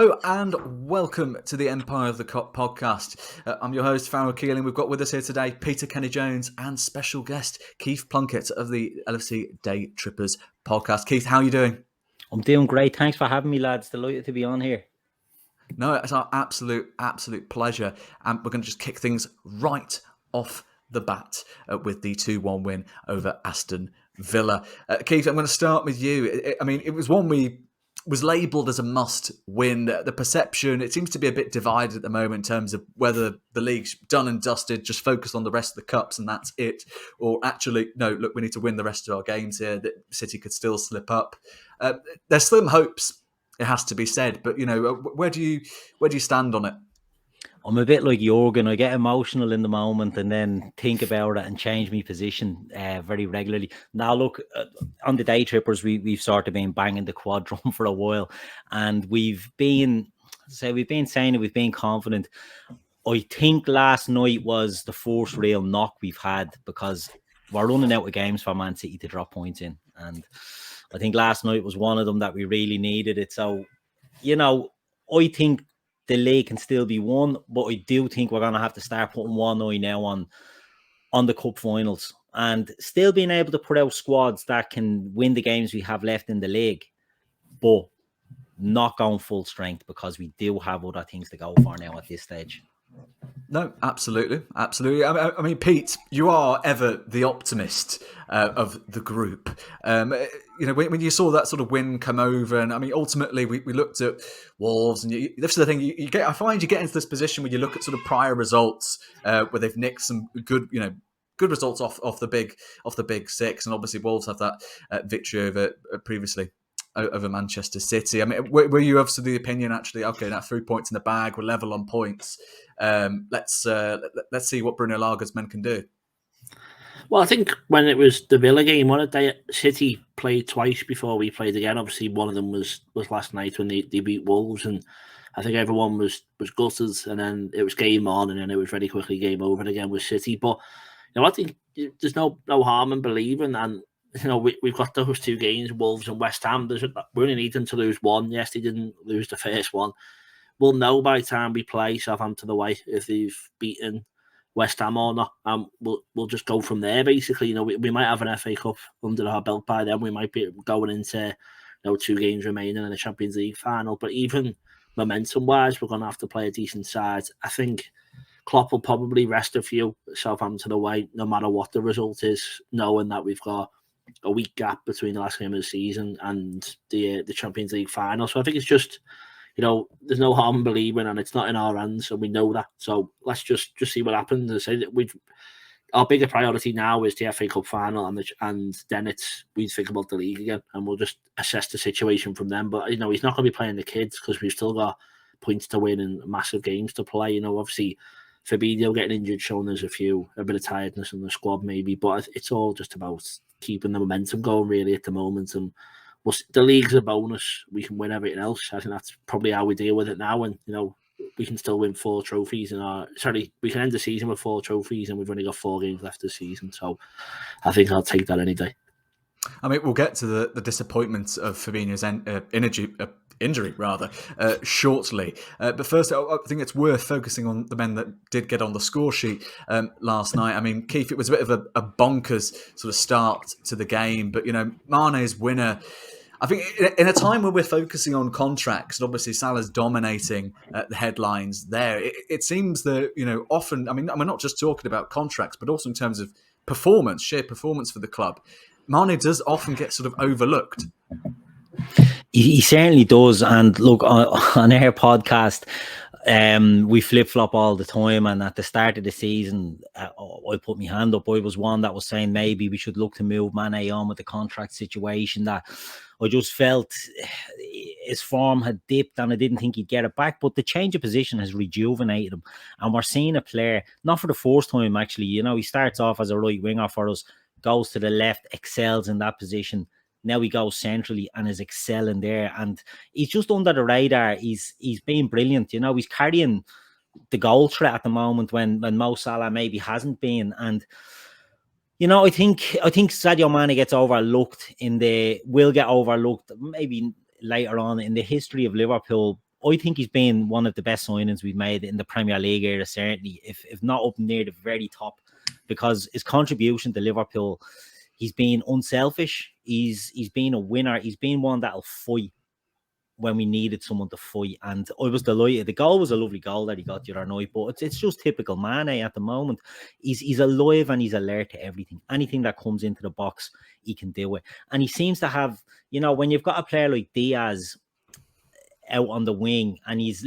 Hello and welcome to the Empire of the Kop Podcast. I'm your host, Farrell Keeling. We've got with us here today Peter Kenny-Jones and special guest Keith Plunkett of the LFC Day Trippers podcast. Keith, how are you doing? I'm doing great. Thanks for having me, lads. Delighted to be on here. No, it's our absolute pleasure. And we're going to just kick things right off the bat with the 2-1 win over Aston Villa. Keith, I'm going to start with you. It was one was labelled as a must-win. The perception, it seems to be a bit divided at the moment in terms of whether the league's done and dusted, just focus on the rest of the cups and that's it. Or actually, no, look, we need to win the rest of our games here. That City could still slip up. There's slim hopes, it has to be said. But, where do you stand on it? I'm a bit like Jurgen. I get emotional in the moment and then think about it and change my position very regularly. Now, look, on the Day Trippers, we've sort of been banging the quad drum for a while, and we've been saying it, we've been confident. I think last night was the first real knock we've had because we're running out of games for Man City to drop points in, and I think last night was one of them that we really needed it. So, I think the league can still be won, but I do think we're going to have to start putting one eye now on the cup finals and still being able to put out squads that can win the games we have left in the league, but not going full strength because we do have other things to go for now at this stage. No, absolutely. I mean, Pete, you are ever the optimist of the group. When you saw that sort of win come over, and I mean, ultimately we looked at Wolves, and this is the thing. I find you get into this position where you look at sort of prior results where they've nicked some good results off the big six, and obviously Wolves have that victory over previously over Manchester City. I mean, were you of the opinion actually? Okay, now 3 points in the bag, we're level on points. Let's see what Bruno Laga's men can do. Well, I think when it was the Villa game, City played twice before we played again. Obviously, one of them was last night when they beat Wolves, and I think everyone was gutted. And then it was game on, and then it was very quickly game over again with City. But I think there's no harm in believing, and we've got those two games, Wolves and West Ham. We only need them to lose one. Yes, they didn't lose the first one. We'll know by the time we play Southampton away if they've beaten West Ham or not, and we'll just go from there. Basically, we might have an FA Cup under our belt by then. We might be going into 2 games remaining in the Champions League final. But even momentum-wise, we're going to have to play a decent side. I think Klopp will probably rest a few Southampton away, no matter what the result is, knowing that we've got a week gap between the last game of the season and the Champions League final. So I think it's just, there's no harm in believing, and it's not in our hands, and we know that. So let's just see what happens. I say that our bigger priority now is the FA Cup final, and then we think about the league again, and we'll just assess the situation from them. But he's not going to be playing the kids because we've still got points to win and massive games to play. Obviously Fabinho getting injured, showing there's a bit of tiredness in the squad maybe, but it's all just about keeping the momentum going really at the moment. And the league's a bonus. We can win everything else. I think that's probably how we deal with it now. And, we can still win 4 trophies we can end the season with 4 trophies, and we've only got 4 games left this season. So I think I'll take that any day. I mean, we'll get to the disappointment of Fabinho's injury shortly. But first, I think it's worth focusing on the men that did get on the score sheet last night. I mean, Keith, it was a bit of a bonkers sort of start to the game. But, Mane's winner, I think in a time where we're focusing on contracts, and obviously Salah's dominating the headlines there, it seems that, often, I mean, we're not just talking about contracts, but also in terms of sheer performance for the club. Mane does often get sort of overlooked. He certainly does. And look, on our podcast, we flip-flop all the time. And at the start of the season, I put my hand up. I was one that was saying maybe we should look to move Mane on with the contract situation. That I just felt his form had dipped and I didn't think he'd get it back. But the change of position has rejuvenated him. And we're seeing a player, not for the first time actually, he starts off as a right winger for us, goes to the left, excels in that position. Now he goes centrally and is excelling there. And he's just under the radar. He's been brilliant. He's carrying the goal threat at the moment when Mo Salah maybe hasn't been. And I think Sadio Mane gets overlooked will get overlooked maybe later on in the history of Liverpool. I think he's been one of the best signings we've made in the Premier League era, certainly, if not up near the very top, because his contribution to Liverpool, he's been unselfish. He's been a winner. He's been one that'll fight when we needed someone to fight. And I was delighted. The goal was a lovely goal that he got the other night, but it's just typical Mane at the moment. He's alive and he's alert to everything. Anything that comes into the box, he can do it. And he seems to have, when you've got a player like Diaz out on the wing and he's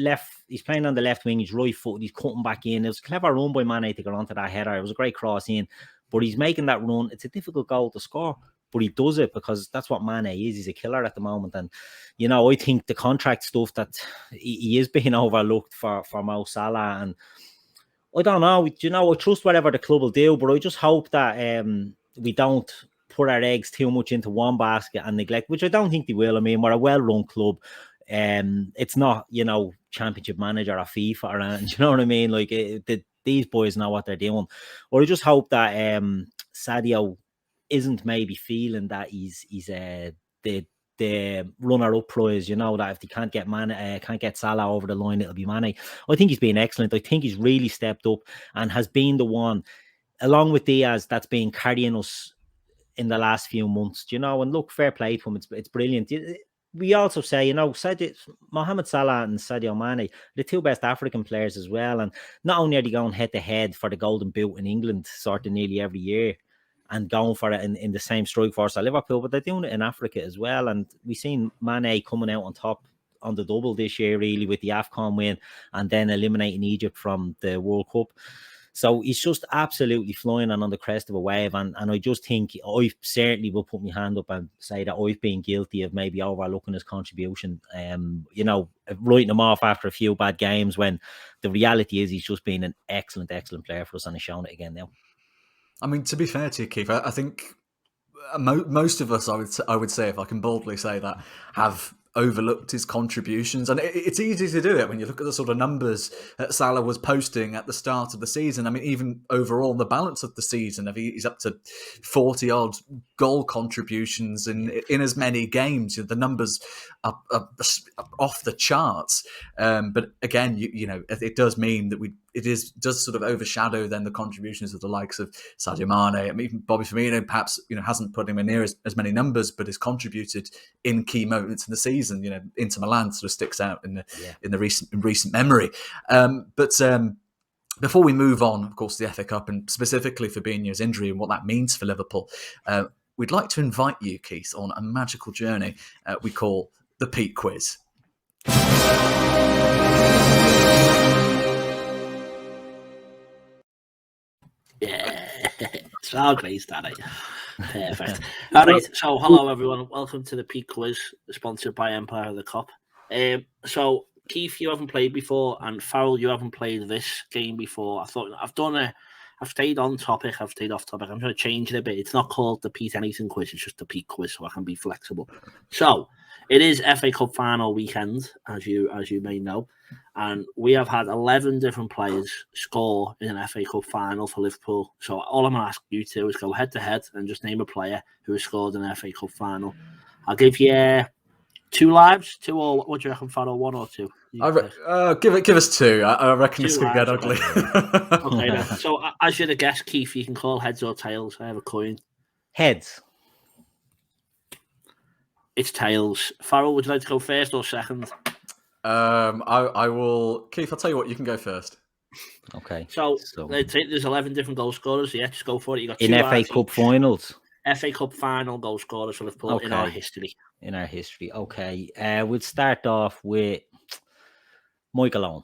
playing on the left wing, he's right footed, he's cutting back in. It was a clever run by Mane to get onto that header. It was a great cross in, but he's making that run. It's a difficult goal to score, but he does it because that's what Mane is. He's a killer at the moment. And, I think the contract stuff that he is being overlooked for Mo Salah. And I don't know, I trust whatever the club will do, but I just hope that we don't put our eggs too much into one basket and neglect, which I don't think they will. I mean, we're a well-run club. It's not, championship manager or FIFA or anything. You know what I mean? Like, these boys know what they're doing. Or I just hope that Sadio isn't maybe feeling that he's the runner-up prize, that if they can't get Salah over the line, it'll be Mane. I think he's been excellent. I think he's really stepped up and has been the one, along with Diaz, that's been carrying us in the last few months, and look, fair play to him. It's brilliant. We also say, Mohamed Salah and Sadio Mane, the two best African players as well. And not only are they going head-to-head for the Golden Boot in England sort of nearly every year and going for it in the same strike force at Liverpool, but they're doing it in Africa as well. And we've seen Mane coming out on top on the double this year, really, with the AFCON win and then eliminating Egypt from the World Cup. So he's just absolutely flying and on the crest of a wave. And I just think I certainly will put my hand up and say that I've been guilty of maybe overlooking his contribution, writing him off after a few bad games, when the reality is he's just been an excellent, excellent player for us and he's shown it again now. I mean, to be fair to you, Keith, I think most of us, I would say, if I can boldly say that, have overlooked his contributions, and it's easy to do it when you look at the sort of numbers that Salah was posting at the start of the season. I mean, even overall, the balance of the season, he's up to 40 odd goal contributions in as many games. The numbers are off the charts. But again, it does mean that does sort of overshadow then the contributions of the likes of Sadio Mane. I mean, even Bobby Firmino perhaps hasn't put him in near as many numbers, but has contributed in key moments in the season. Inter Milan sort of sticks out in the recent memory. But before we move on, of course, the FA Cup and specifically Fabinho's injury and what that means for Liverpool, we'd like to invite you, Keith, on a magical journey we call the Pete Quiz. Yeah, so great, Danny. Perfect. All right, so hello everyone, welcome to the Pete Quiz, sponsored by Empire of the Kop. So Keith, you haven't played before, and Farrell, you haven't played this game before. I've stayed on topic, I've stayed off topic. I'm going to change it a bit. It's not called the Pete Anything Quiz, it's just the Pete Quiz, so I can be flexible. So it is FA Cup final weekend, as you may know, and we have had 11 different players score in an FA Cup final for Liverpool. So all I'm going to ask you to is go head to head and just name a player who has scored in an FA Cup final. I'll give you 2 lives, 2, or what do you reckon, Farrell? 1 or 2? Give us 2. I reckon it's going to get ugly. Okay, then. So as you're the guest, Keith, you can call heads or tails. I have a coin. Heads. It's tails. Farrell, would you like to go first or second? I will. Keith, I'll tell you what. You can go first. Okay. So there's 11 different goal scorers. Yeah, just go for it. You got in FA Cup finals. FA Cup final goal scorers for Liverpool in our history. In our history, okay. We'll start off with Michael Owen.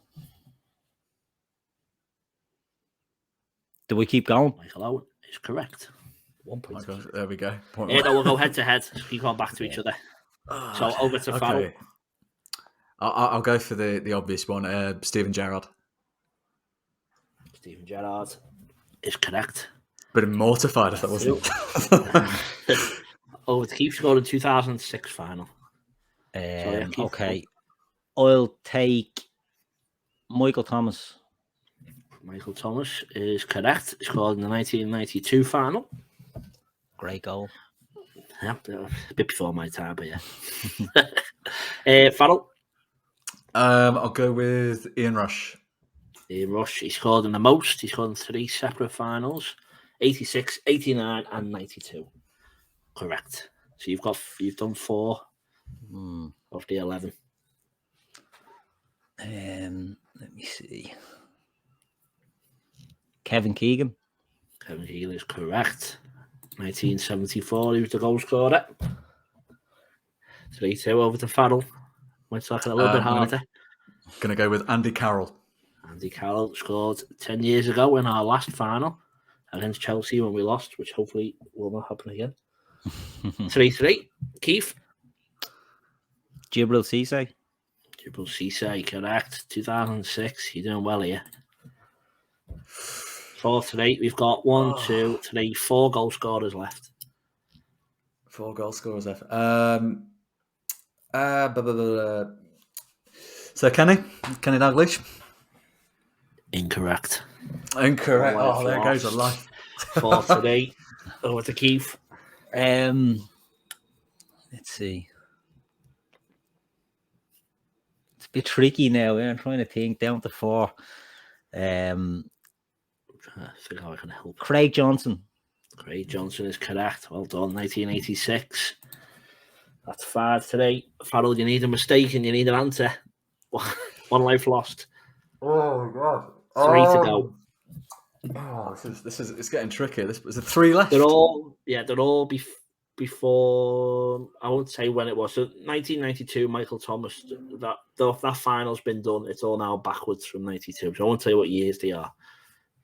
Do we keep going? Michael Owen is correct. 1 point. There we go. Yeah, no, we'll go head to head. Keep going back to each other. So over to Farrell. I'll go for the obvious one. Steven Gerrard. Steven Gerrard is correct. But I'm mortified if that wasn't. Over to Keith, scored in 2006 final. Okay. I'll take Michael Thomas. Michael Thomas is correct. Scored in the 1992 final. Great goal. Yeah, a bit before my time, but yeah. Farrell? I'll go with Ian Rush. Ian Rush, he scored in the most. He scored in 3 separate finals, 86, 89 and 92. Correct. So you've done 4 of the 11. Let me see. Kevin Keegan. Kevin Keegan is correct. 1974, he was the goal scorer. 3-2 over to Farrell. Might talk a little bit harder. Going to go with Andy Carroll. Andy Carroll scored 10 years ago in our last final against Chelsea when we lost, which hopefully will not happen again. 3-3. Keith. Djibril Cissé. Djibril Cissé, correct. 2006. You're doing well here. 4-3. We've got 1, 2, 3, 4 goal scorers left. 4 goal scorers left. So Kenny Dalglish. Incorrect. Incorrect. Oh, there goes a life. 4-3. Over to Keith. Let's see. It's a bit tricky now. I'm trying to think. Down to 4. I think how I can help. Craig Johnson. Craig Johnson is correct. Well done. 1986. That's 5-3. Farrell, you need a mistake and you need an answer. 1 life lost. Oh God. 3 to go. Oh, this is it's getting tricky. Is it 3 left? They're all before. I won't say when it was. So 1992, Michael Thomas. That final's been done. It's all now backwards from 92. So I won't tell you what years they are,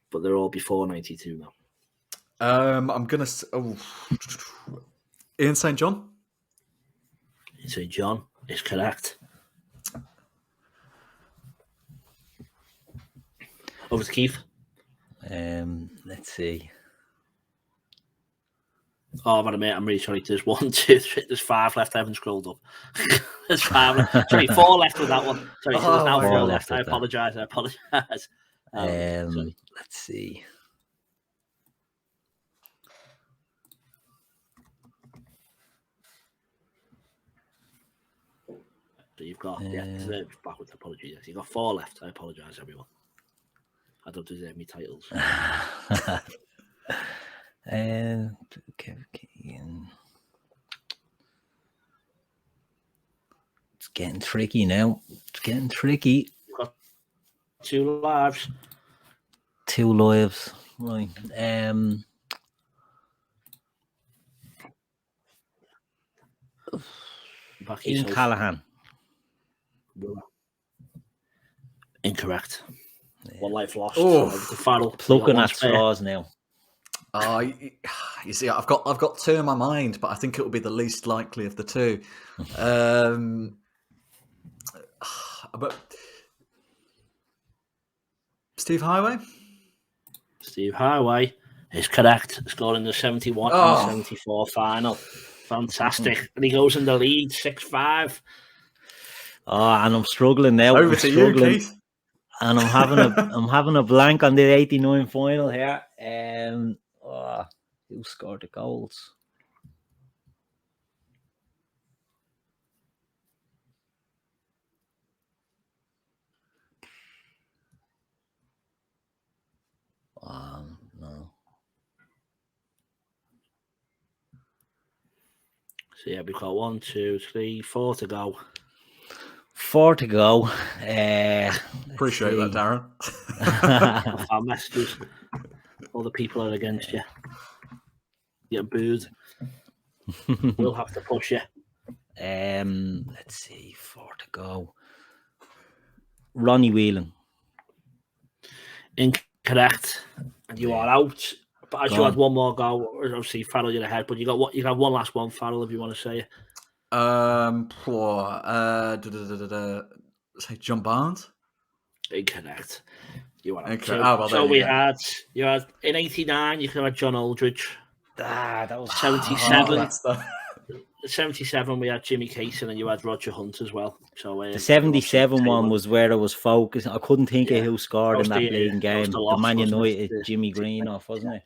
but they're all before 92 now. I'm gonna. Ian St. John. Ian St. John is correct. Over to Keith. Let's see. Oh, wait a minute. I'm really sorry. There's 1, 2, 3. There's 5 left. I haven't scrolled up. There's 5 left. Sorry, 4 left with that one. Sorry, so there's now 4 left. I apologise. Let's see. So you've got backwards apologies. You've got 4 left. I apologise, everyone. I don't deserve any titles. It's getting tricky now. It's getting tricky. You've got 2 lives. 2 lives. Right. Ian Callaghan. Incorrect. 1 life lost. Oh, plucking at straws now. You see, I've got 2 in my mind, but I think it will be the least likely of the 2. But Steve Highway. Steve Highway is correct. Scoring the 71 and 74 final. Fantastic. And he goes in the lead 6-5. Oh, and I'm struggling now. Over to you, Keith. And I'm having a blank on the 89 final here. Who scored the goals? No. So yeah, we've got 1, 2, 3, 4 to go. 4 to go. Appreciate that, Darren. Our messages. All the people are against you. You're booed. We'll have to push you. Let's see. 4 to go. Ronnie Whelan. Incorrect. And you are out. But as you had 1 more go, obviously Farrell, you're ahead. But you got 1 last one, Farrell, if you want to say it. Say John Barnes. Incorrect. You are out. You had in 89. You could have had John Aldridge. That was 77. 77. We had Jimmy Cason, and you had Roger Hunt as well. So the 77 one was where I was focused. I couldn't think of who scored in that bleeding game. The Man United Jimmy Green off, wasn't it?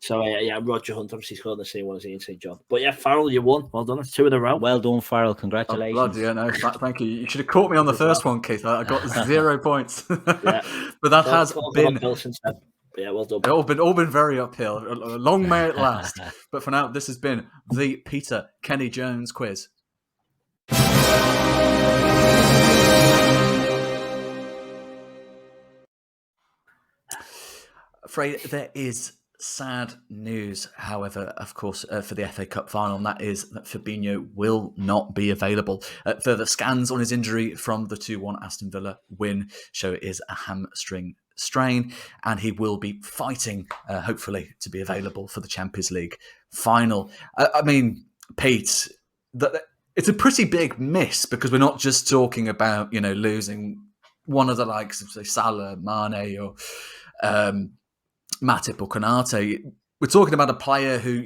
So yeah, Roger Hunt obviously scored the same one as Ian St. John. But yeah, Farrell, you won. Well done. It's 2 in a row. Well done, Farrell. Oh, Congratulations. bloody, yeah, no, thank you. You should have caught me on the first one, Keith. I got 0 points. Yeah. But that has been yeah, well done. all been very uphill. Long may it last. But for now, this has been the Peter Kenny Jones quiz. Afraid there is sad news, however, of course, for the FA Cup final, and that is that Fabinho will not be available. Further scans on his injury from the 2-1 Aston Villa win show it is a hamstring strain, and he will be fighting, hopefully, to be available for the Champions League final. I mean, Pete, it's a pretty big miss, because we're not just talking about, losing one of the likes of, say, Salah, Mane, or Matip or Konate. We're talking about a player who,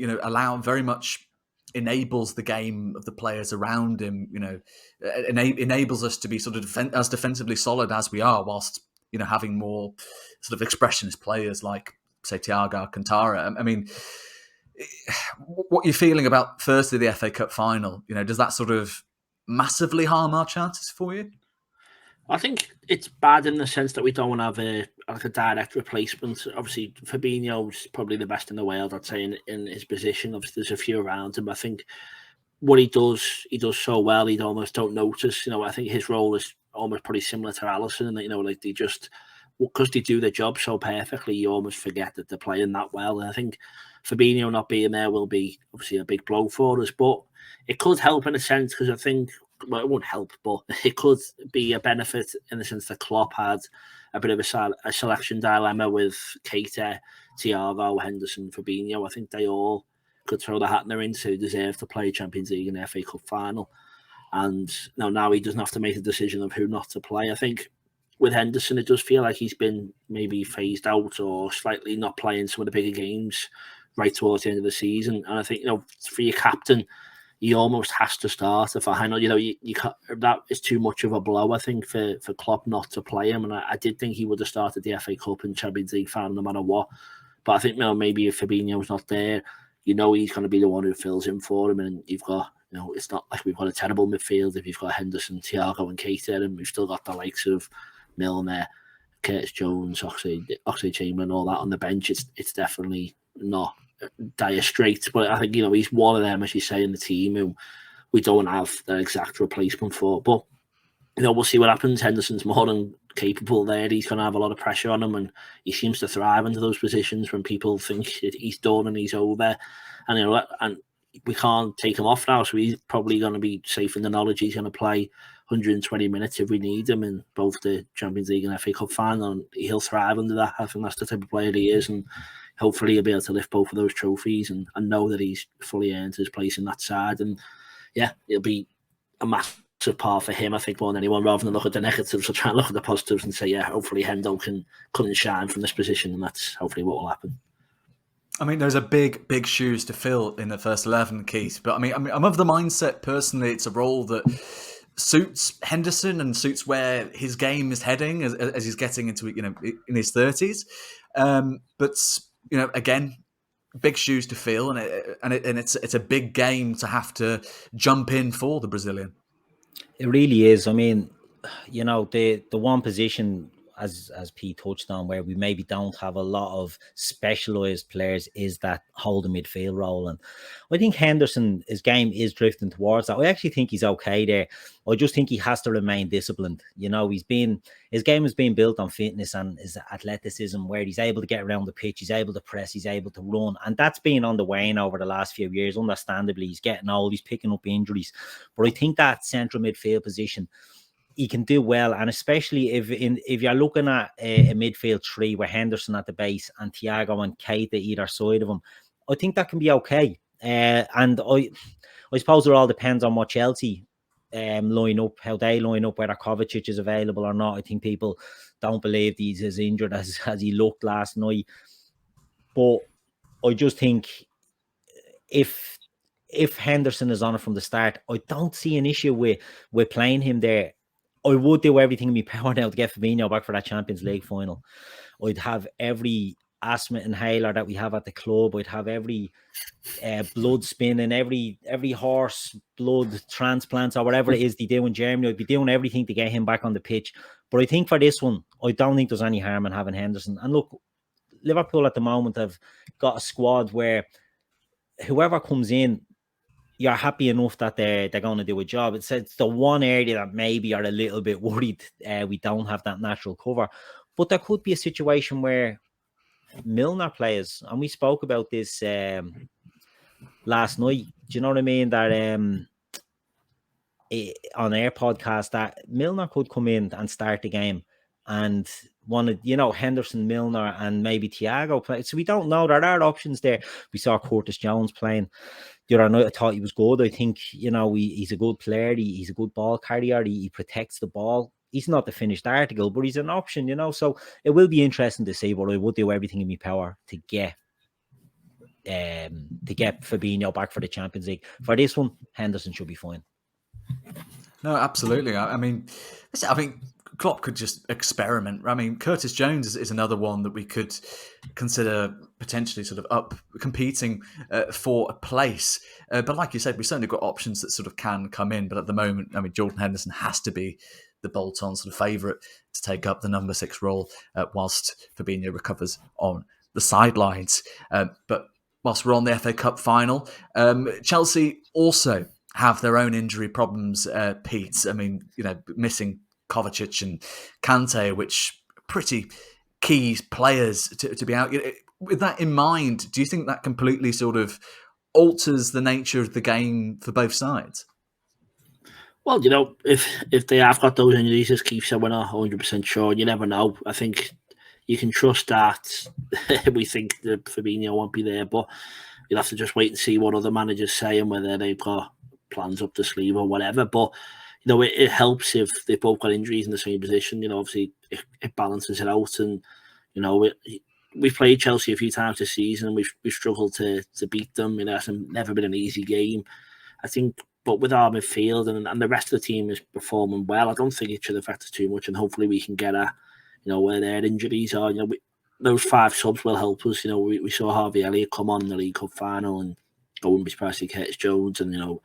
very much enables the game of the players around him, enables us to be sort of as defensively solid as we are, whilst, having more sort of expressionist players like, say, Thiago Alcantara. I mean, what you're feeling about, firstly, the FA Cup final, does that sort of massively harm our chances for you? I think it's bad in the sense that we don't want to have a direct replacement. Obviously, Fabinho's probably the best in the world, I'd say, in his position. Obviously, there's a few around him. I think what he does so well, you almost don't notice. I think his role is almost pretty similar to Alisson. Like they just, because they do their job so perfectly, you almost forget that they're playing that well. And I think Fabinho not being there will be obviously a big blow for us. But it could help in a sense, because I think, well, it won't help, but it could be a benefit in the sense that Klopp had a bit of a selection dilemma with Keita, Thiago, Henderson, Fabinho. I think they all could throw the hat in the ring to deserve to play Champions League and FA Cup final. And now he doesn't have to make a decision of who not to play. I think with Henderson, it does feel like he's been maybe phased out or slightly not playing some of the bigger games right towards the end of the season. And I think, for your captain, he almost has to start. If I know, you can't, that is too much of a blow, I think, for Klopp not to play him. And I did think he would have started the FA Cup and Champions League final no matter what. But I think maybe if Fabinho's not there, he's going to be the one who fills in for him. And you've got, it's not like we've got a terrible midfield if you've got Henderson, Thiago, and Keita, and we've still got the likes of Milner, Curtis Jones, Oxlade-Chamberlain, all that on the bench. It's definitely not dire straits, but I think he's one of them, as you say, in the team who we don't have the exact replacement for. But we'll see what happens. Henderson's more than capable there. He's going to have a lot of pressure on him, and he seems to thrive into those positions when people think he's done and he's over. And and we can't take him off now, so he's probably going to be safe in the knowledge he's going to play 120 minutes if we need him in both the Champions League and FA Cup final, and he'll thrive under that. I think that's the type of player he is, and hopefully he'll be able to lift both of those trophies and know that he's fully earned his place in that side. And yeah, it'll be a massive part for him, I think, more than anyone, rather than look at the negatives or try and look at the positives and say, yeah, hopefully Hendo can come and shine from this position, and that's hopefully what will happen. I mean, there's a big shoes to fill in the first 11, Keith. But I mean, I'm of the mindset, personally, it's a role that suits Henderson and suits where his game is heading as he's getting into, in his 30s. But again, big shoes to fill, and it's a big game to have to jump in for the Brazilian. It really is. I mean, the one position, as Pete touched on, where we maybe don't have a lot of specialised players, is that holding midfield role. And I think Henderson, his game is drifting towards that. I actually think he's okay there. I just think he has to remain disciplined. His game has been built on fitness and his athleticism, where he's able to get around the pitch, he's able to press, he's able to run. And that's been on the wane over the last few years. Understandably, he's getting old, he's picking up injuries. But I think that central midfield position, he can do well, and especially if you're looking at a midfield three with Henderson at the base and Thiago and Keita either side of him, I think that can be okay. And I suppose it all depends on what Chelsea line up, how they line up, whether Kovacic is available or not. I think people don't believe he's as injured as he looked last night. But I just think if Henderson is on it from the start, I don't see an issue with playing him there. I would do everything in my power now to get Fabinho back for that Champions League final. I'd have every asthma inhaler that we have at the club. I'd have every blood spinning, every horse blood transplants or whatever it is they do in Germany. I'd be doing everything to get him back on the pitch. But I think for this one, I don't think there's any harm in having Henderson. And look, Liverpool at the moment have got a squad where whoever comes in, you're happy enough that they're going to do a job. It's the one area that maybe are a little bit worried we don't have that natural cover. But there could be a situation where Milner plays, and we spoke about this last night. Do you know what I mean? That on our podcast, that Milner could come in and start the game, and Henderson, Milner, and maybe Thiago play. So we don't know. There are options there. We saw Curtis Jones playing the other night. I thought he was good. I think he's a good player. He's a good ball carrier. He protects the ball. He's not the finished article, but he's an option. So it will be interesting to see. But I would do everything in my power to get Fabinho back for the Champions League. For this one, Henderson should be fine. No, absolutely. I mean, Klopp could just experiment. I mean, Curtis Jones is another one that we could consider potentially sort of up competing for a place. But like you said, we've certainly got options that sort of can come in. But at the moment, I mean, Jordan Henderson has to be the bolt-on sort of favourite to take up the number 6 role whilst Fabinho recovers on the sidelines. But whilst we're on the FA Cup final, Chelsea also have their own injury problems, Pete. I mean, missing Kovacic and Kante, which are pretty key players to be out. With that in mind, do you think that completely sort of alters the nature of the game for both sides? Well, if they have got those injuries, as Keith said, we're not 100% sure. You never know. I think you can trust that we think that Fabinho won't be there, but you'll have to just wait and see what other managers say and whether they've got plans up the sleeve or whatever. But it helps if they've both got injuries in the same position. Obviously it balances it out, and we've played Chelsea a few times this season, and we've struggled to beat them. It's never been an easy game, I think. But with our midfield and the rest of the team is performing well, I don't think it should affect us too much, and hopefully we can get where their injuries are. Those 5 subs will help us. We saw Harvey Elliott come on in the League Cup final, and I wouldn't be surprised to see Curtis Jones. And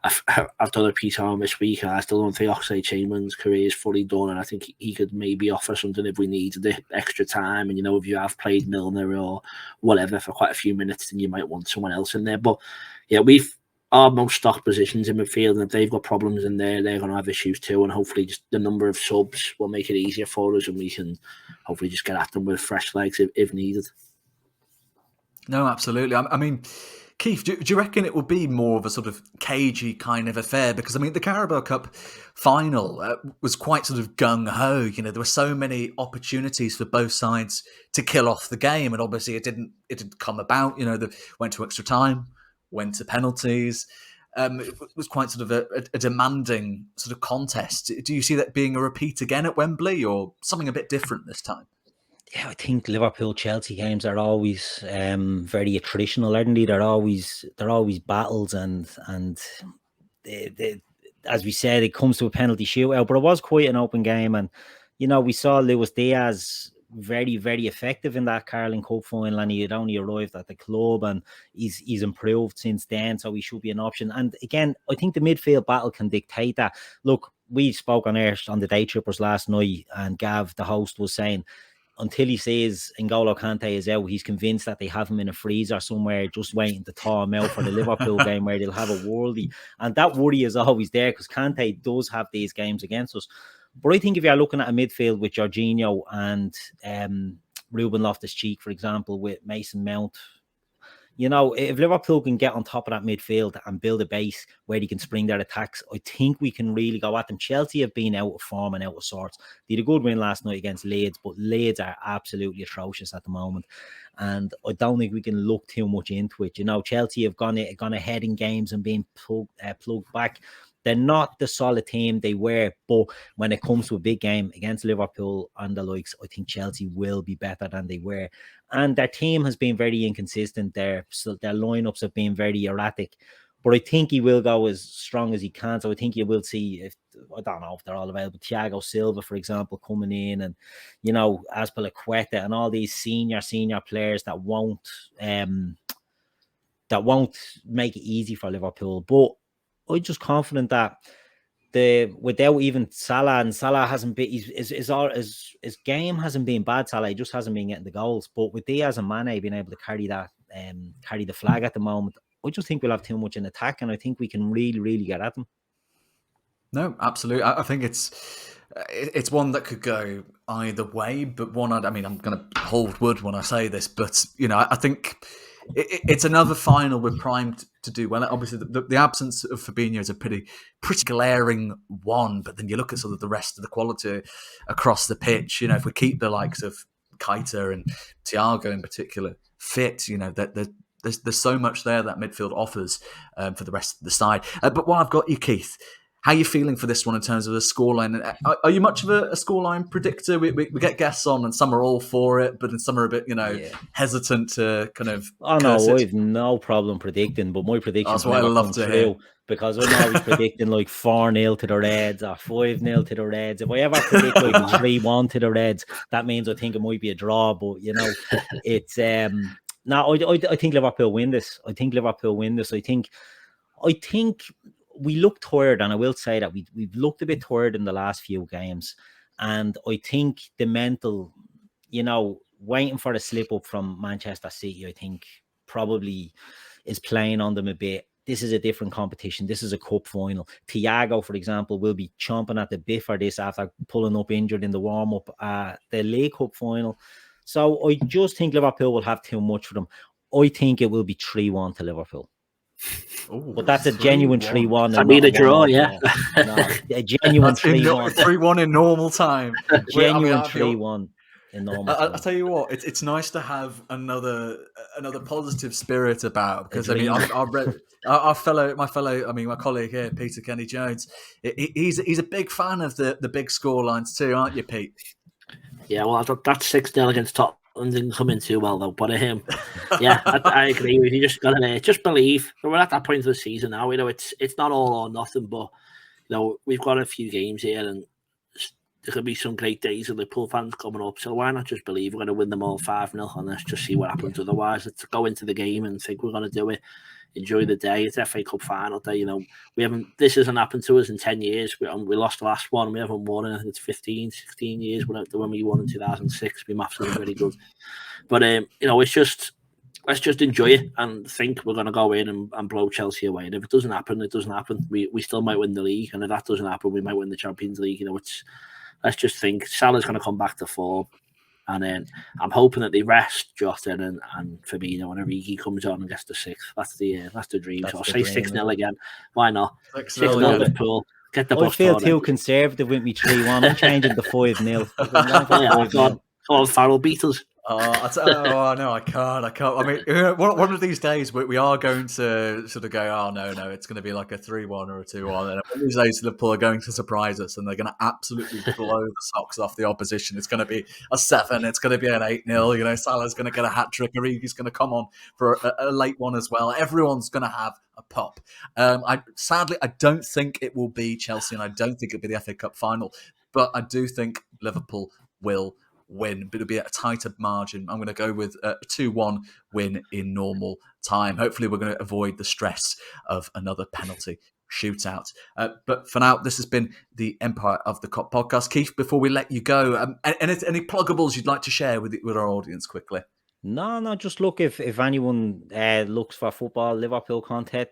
I've done a piece on him this week, and I still don't think Oxlade-Chamberlain's career is fully done, and I think he could maybe offer something if we needed the extra time. And if you have played Milner or whatever for quite a few minutes, then you might want someone else in there. But yeah, we've our most stock positions in midfield, and if they've got problems in there, they're going to have issues too. And hopefully, just the number of subs will make it easier for us, and we can hopefully just get at them with fresh legs if needed. No, absolutely. I mean, Keith, do you reckon it will be more of a sort of cagey kind of affair? Because, I mean, the Carabao Cup final was quite sort of gung-ho. There were so many opportunities for both sides to kill off the game, and obviously it didn't come about. They went to extra time, went to penalties. It was quite sort of a demanding sort of contest. Do you see that being a repeat again at Wembley, or something a bit different this time? Yeah, I think Liverpool-Chelsea games are always very traditional, aren't they? They're always battles, and they, as we said, it comes to a penalty shootout. But it was quite an open game, and we saw Luis Diaz very, very effective in that Carling Cup final, and he had only arrived at the club, and he's improved since then, so he should be an option. And again, I think the midfield battle can dictate that. Look, we spoke on the Day Trippers last night, and Gav, the host, was saying until he says N'Golo Kante is out, he's convinced that they have him in a freezer somewhere just waiting to thaw him out for the Liverpool game where they'll have a worldie. And that worry is always there because Kante does have these games against us. But I think if you're looking at a midfield with Jorginho and Ruben Loftus-Cheek, for example, with Mason Mount, if Liverpool can get on top of that midfield and build a base where they can spring their attacks, I think we can really go at them. Chelsea have been out of form and out of sorts. They had a good win last night against Leeds, but Leeds are absolutely atrocious at the moment. And I don't think we can look too much into it. Chelsea have gone ahead in games and been plugged back. They're not the solid team they were, but when it comes to a big game against Liverpool and the likes, I think Chelsea will be better than they were. And their team has been very inconsistent. Their lineups have been very erratic. But I think he will go as strong as he can. So I think you will see I don't know if they're all available. Thiago Silva, for example, coming in, and Azpilicueta and all these senior players that won't make it easy for Liverpool. But I'm just confident that without even Salah, and Salah hasn't been his game hasn't been bad. Salah, he just hasn't been getting the goals. But with Diaz and Mane being able to carry the flag at the moment, I just think we'll have too much in attack, and I think we can really get at them. No, absolutely. I think it's one that could go either way, but one. I'm going to hold wood when I say this, but I think it's another final we're primed to do well. Obviously, the absence of Fabinho is a pretty glaring one, but then you look at sort of the rest of the quality across the pitch. If we keep the likes of Keita and Thiago in particular fit, there's so much there that midfield offers for the rest of the side. But while I've got you, Keith, how are you feeling for this one in terms of the scoreline? Are you much of a scoreline predictor? We get guests on, and some are all for it, but then some are a bit, hesitant to kind of. Oh no, I've no problem predicting, but my predictions never come true because I'm always predicting like 4-0 to the Reds or 5-0 to the Reds. If I ever predict like 3-1 to the Reds, that means I think it might be a draw. But it's no, I think Liverpool win this. I think we look tired, and I will say that we've looked a bit tired in the last few games. And I think the mental, waiting for a slip up from Manchester City, I think probably is playing on them a bit. This is a different competition. This is a cup final. Thiago, for example, will be chomping at the bit for this after pulling up injured in the warm-up the League Cup final. So I just think Liverpool will have too much for them. I think it will be 3-1 to Liverpool. Ooh, but that's a genuine 3-1. I mean a draw, yeah. No, a genuine 3-1. 3-1 in normal time. A genuine 3-1 in normal time. I'll tell you what, it's nice to have another positive spirit about, because I mean my colleague here, Peter Kenny Jones, he's a big fan of the big score lines too, aren't you, Pete? Yeah, well, that 6-0 against Tottenham didn't come in too well though. But yeah, I agree with you. Just gotta just believe. We're at that point of the season now. It's not all or nothing, but we've got a few games here, and there could be some great days of Liverpool fans coming up. So why not just believe we're going to win them all 5-0, and let's just see what happens. Otherwise, let's go into the game and think we're going to do it. Enjoy the day. It's FA Cup final day. This hasn't happened to us in 10 years. We lost the last one. We haven't won in, I think it's 15, 16 years when we won in 2006. My maths isn't very good. But, it's just, let's just enjoy it and think we're going to go in and blow Chelsea away. And if it doesn't happen, it doesn't happen. We still might win the league. And if that doesn't happen, we might win the Champions League. Let's just think Salah's going to come back to form. And then I'm hoping that they rest Jota and Fabinho when Origi comes on and gets the 6th. That's the dream. So I'll say 6-0 again. Why not? 6-0 Liverpool. Get the bus. I feel too conservative with me 3-1. I'm changing to 5-0. Oh, Farrell beat us. No, I can't. I mean, one of these days we are going to sort of go, oh, no, it's going to be like a 3-1 or a 2-1. And one of these days Liverpool are going to surprise us, and they're going to absolutely blow the socks off the opposition. It's going to be a 7. It's going to be an 8-0. Salah's going to get a hat-trick. Origi's going to come on for a late one as well. Everyone's going to have a pop. Sadly, I don't think it will be Chelsea, and I don't think it'll be the FA Cup final. But I do think Liverpool will win, but it'll be at a tighter margin. I'm going to go with a 2-1 win in normal time. Hopefully we're going to avoid the stress of another penalty shootout. But for now, this has been the Empire of the Kop podcast. Keith, before we let you go, any pluggables you'd like to share with our audience quickly? No, just look, if anyone looks for football, Liverpool content,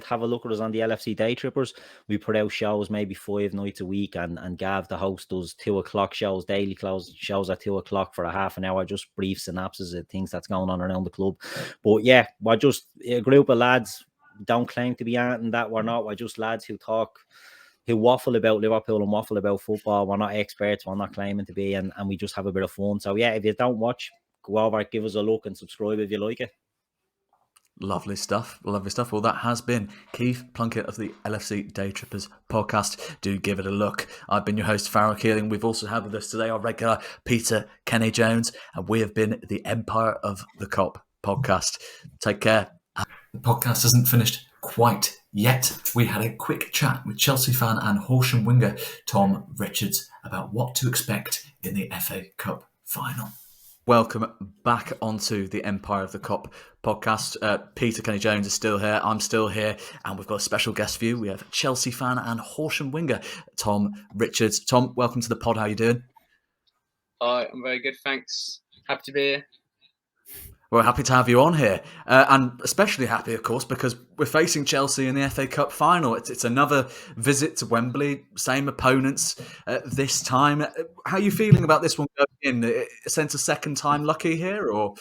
have a look at us on the LFC Day Trippers. We put out shows maybe 5 nights a week, and Gav, the host, does 2:00 shows, daily shows at 2:00 for a half an hour, just brief synopsis of things that's going on around the club. But yeah, we're just a group of lads, don't claim to be anything that we're not. We're just lads who waffle about Liverpool and waffle about football. We're not experts, we're not claiming to be, and we just have a bit of fun. So yeah, if you don't watch, go over, give us a look and subscribe if you like it. Lovely stuff. Well, that has been Keith Plunkett of the LFC Day Trippers podcast. Do give it a look. I've been your host, Farrell Keeling. We've also had with us today our regular Peter Kenny Jones, and we have been the Empire of the Kop podcast. Take care. The podcast isn't finished quite yet. We had a quick chat with Chelsea fan and Horsham winger Tom Richards about what to expect in the FA Cup final. Welcome back onto the Empire of the Kop podcast. Peter Kenny-Jones is still here. I'm still here. And we've got a special guest for you. We have Chelsea fan and Horsham winger Tom Richards. Tom, welcome to the pod. How are you doing? Hi, I'm very good, thanks. Happy to be here. We're happy to have you on here, and especially happy, of course, because we're facing Chelsea in the FA Cup final. It's another visit to Wembley, same opponents this time. How are you feeling about this one going in? A sense of second time lucky here, or?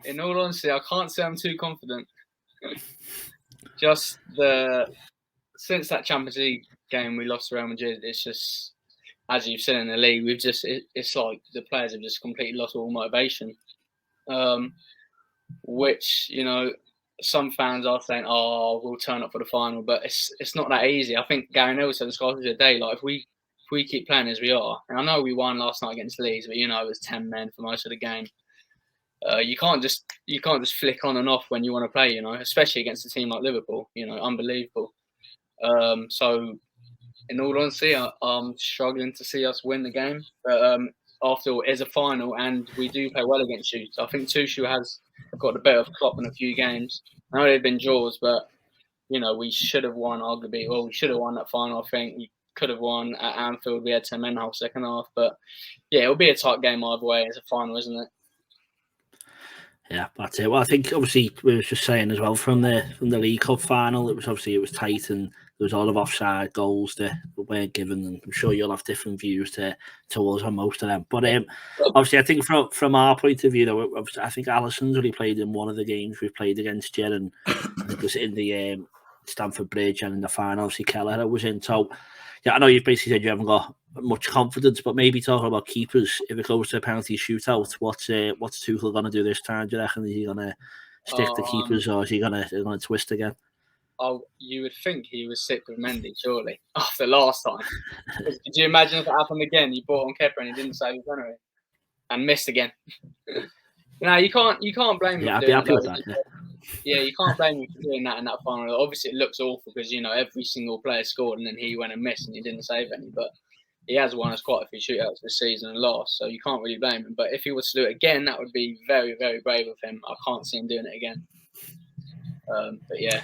In all honesty, I can't say I'm too confident. Since that Champions League game we lost to Real Madrid, it's just, as you've seen in the league, it's like the players have just completely lost all motivation. Which, some fans are saying, "Oh, we'll turn up for the final," but it's not that easy. I think Gary Neville said the other day, like if we keep playing as we are, and I know we won last night against Leeds, but it was 10 men for most of the game. You can't just flick on and off when you want to play, especially against a team like Liverpool. Unbelievable. So, in all honesty, I'm struggling to see us win the game, but after all, it is a final, and we do play well against you. So I think Tuchel has got the better of Klopp in a few games. I know they've been draws, but we should have won arguably. Well, we should have won that final. I think we could have won at Anfield. We had 10 men the whole second half, but yeah, it'll be a tight game either way. It's a final, isn't it? Yeah, that's it. Well, I think obviously we were just saying as well from the League Cup final, it was tight and there was a lot of offside goals that weren't given, and I'm sure you'll have different views towards on most of them. But obviously, I think from our point of view, though, I think Alisson's only played in one of the games we've played against you, and it was in the Stamford Bridge and in the final. Obviously, Keller was in. So yeah, I know you've basically said you haven't got much confidence, but maybe talking about keepers, if it goes to a penalty shootout, what's Tuchel going to do this time? Do you reckon? Is he going to stick to keepers, or is he going to twist again? Oh, you would think he was sick with Mendy, surely, after last time. Could you imagine if it happened again? He brought on Kepa and he didn't save his penalty and missed again. You can't blame him. Yeah, I'd be happy with that. Yeah, you can't blame him for doing that in that final. Obviously, it looks awful because every single player scored and then he went and missed and he didn't save any. But he has won us quite a few shootouts this season and lost, so you can't really blame him. But if he was to do it again, that would be very, very brave of him. I can't see him doing it again. But yeah.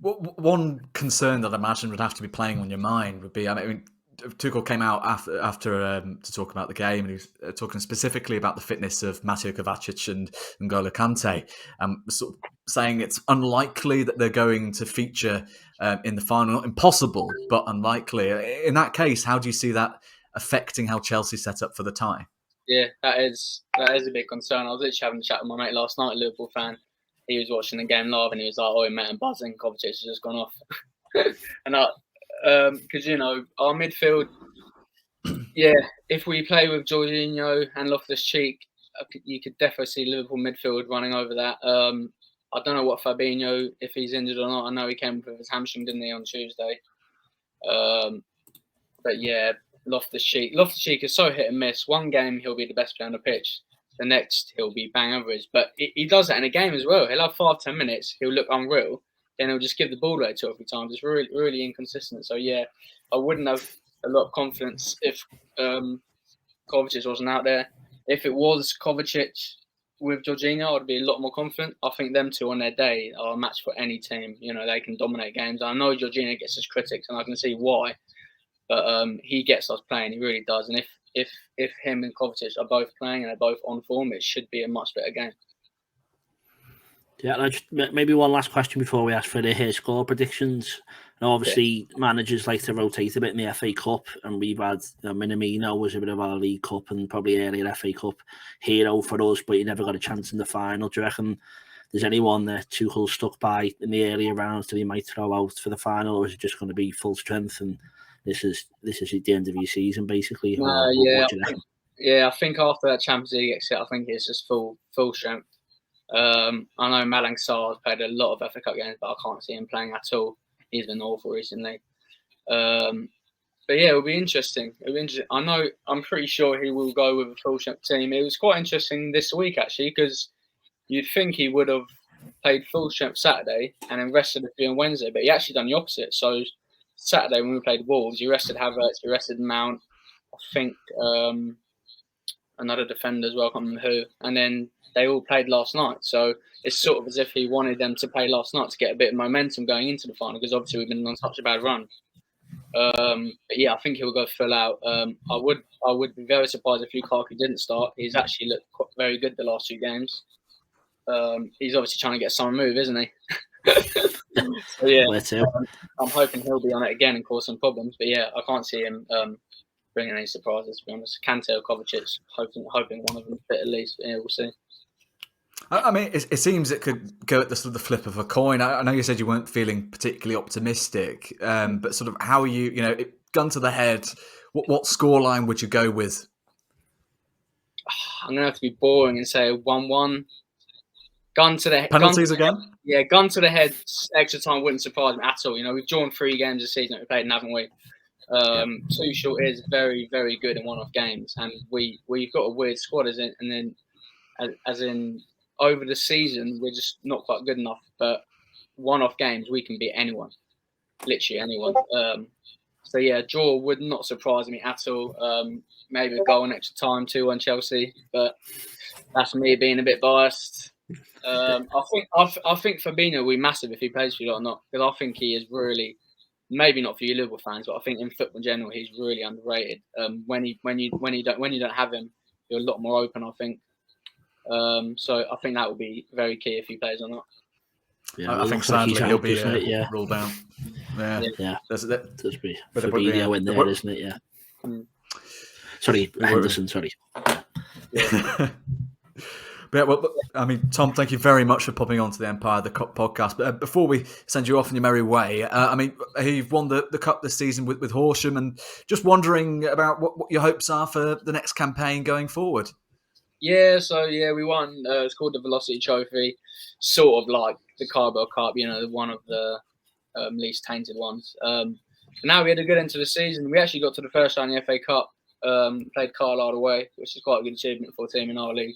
One concern that I imagine would have to be playing on your mind would be, Tuchel came out after to talk about the game, and he was talking specifically about the fitness of Mateo Kovacic and N'Golo Kante, sort of saying it's unlikely that they're going to feature in the final. Not impossible, but unlikely. In that case, how do you see that affecting how Chelsea set up for the tie? Yeah, that is a big concern. I was literally having a chat with my mate last night, a Liverpool fan. He was watching the game live and he was like, "Oh, mate, I'm buzzing. Kovacic has just gone off." And because our midfield, yeah, if we play with Jorginho and Loftus-Cheek, you could definitely see Liverpool midfield running over that. I don't know what Fabinho, if he's injured or not. I know he came with his hamstring, didn't he, on Tuesday? But yeah, Loftus-Cheek is so hit and miss. One game he'll be the best player on the pitch. The next he'll be bang average. But he does that in a game as well. He'll have 5-10 minutes. He'll look unreal. Then he'll just give the ball away 2 or 3 times. It's really, really inconsistent. So yeah, I wouldn't have a lot of confidence if Kovacic wasn't out there. If it was Kovacic with Jorginho, I'd be a lot more confident. I think them two on their day are a match for any team. They can dominate games. I know Jorginho gets his critics, and I can see why. But he gets us playing. He really does. And if him and Kovacic are both playing and they're both on form, it should be a much better game. Yeah, maybe one last question before we ask for the score predictions. Now, obviously, managers like to rotate a bit in the FA Cup, and we've had Minamino was a bit of our League Cup and probably earlier FA Cup hero for us, but he never got a chance in the final. Do you reckon there's anyone that Tuchel stuck by in the earlier rounds that he might throw out for the final, or is it just going to be full strength and this is at the end of your season, basically? I think after that Champions League exit, I think it's just full strength. I know Malang Sarr has played a lot of FA Cup games, but I can't see him playing at all. He's been awful recently. But yeah, it'll be interesting. I'm pretty sure he will go with a full strength team. It was quite interesting this week, actually, because you'd think he would have played full strength Saturday, and then rested a few on Wednesday. But he actually done the opposite. So Saturday when we played Wolves, he rested Havertz, he rested Mount, I think another defender as well, I can't remember who, and then they all played last night. So it's sort of as if he wanted them to play last night to get a bit of momentum going into the final, because obviously we've been on such a bad run. But yeah, I think he'll go full out. I would be very surprised if Lukaku didn't start. He's actually looked very good the last 2 games. He's obviously trying to get some move, isn't he? So yeah, I'm hoping he'll be on it again and cause some problems. But yeah, I can't see him bringing any surprises, to be honest. Kante or Kovacic, hoping one of them fit at least. But yeah, we'll see. I mean, it seems it could go at the sort of the flip of a coin. I know you said you weren't feeling particularly optimistic, but sort of how are you? You know, gun to the head, what scoreline would you go with? I'm gonna have to be boring and say 1-1. Gun to the head. Penalties again? Yeah, gun to the head. Extra time wouldn't surprise me at all. You know, we've drawn 3 games this season that we played, haven't we? Tuchel is very, very good in one-off games, and we've got a weird squad, as in over the season we're just not quite good enough. But one-off games we can beat anyone, literally anyone. So yeah, draw would not surprise me at all. Maybe a goal in extra time 2-1 Chelsea, but that's me being a bit biased. I think Fabinho will be massive if he plays for you or not, because I think he is really, maybe not for you Liverpool fans, but I think in football in general he's really underrated. When you don't have him, you're a lot more open, I think. So I think that will be very key if he plays or not. Yeah, I think sadly he'll be ruled out. Yeah. That's be Fabinho in there, isn't it? Yeah. Sorry, Henderson. Sorry. Yeah. But well, I mean, Tom, thank you very much for popping on to the Empire, the Kop Podcast. But before we send you off on your merry way, I mean, you've won the Cup this season with Horsham, and just wondering about what your hopes are for the next campaign going forward. Yeah, so we won. It's called the Velocity Trophy, sort of like the Carabao Cup, you know, one of the least tainted ones. Now we had a good end to the season. We actually got to the first round of the FA Cup, played Carlisle away, which is quite a good achievement for a team in our league.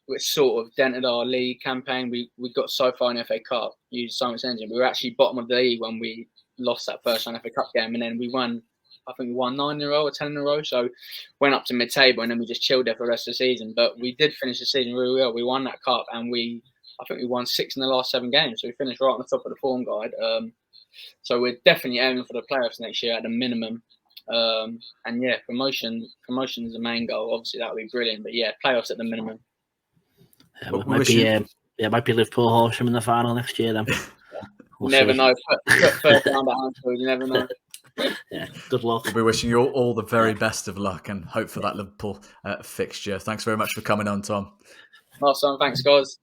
Which sort of dented our league campaign. We got so far in the FA Cup, used so much engine. We were actually bottom of the league when we lost that first round FA Cup game, and then we won. I think we won 9 in a row or 10 in a row. So went up to mid-table, and then we just chilled there for the rest of the season. But we did finish the season really well. We won that cup, and I think we won 6 in the last 7 games. So we finished right on the top of the form guide. So we're definitely aiming for the playoffs next year at the minimum. And yeah, promotion is the main goal. Obviously, that would be brilliant. But yeah, playoffs at the minimum. Yeah, might be Liverpool Horsham in the final next year then. We'll never know. Put first round at Anfield, you never know. Yeah, good luck. We'll be wishing you all the very best of luck and hope for that Liverpool fixture. Thanks very much for coming on, Tom. Awesome. Thanks, guys.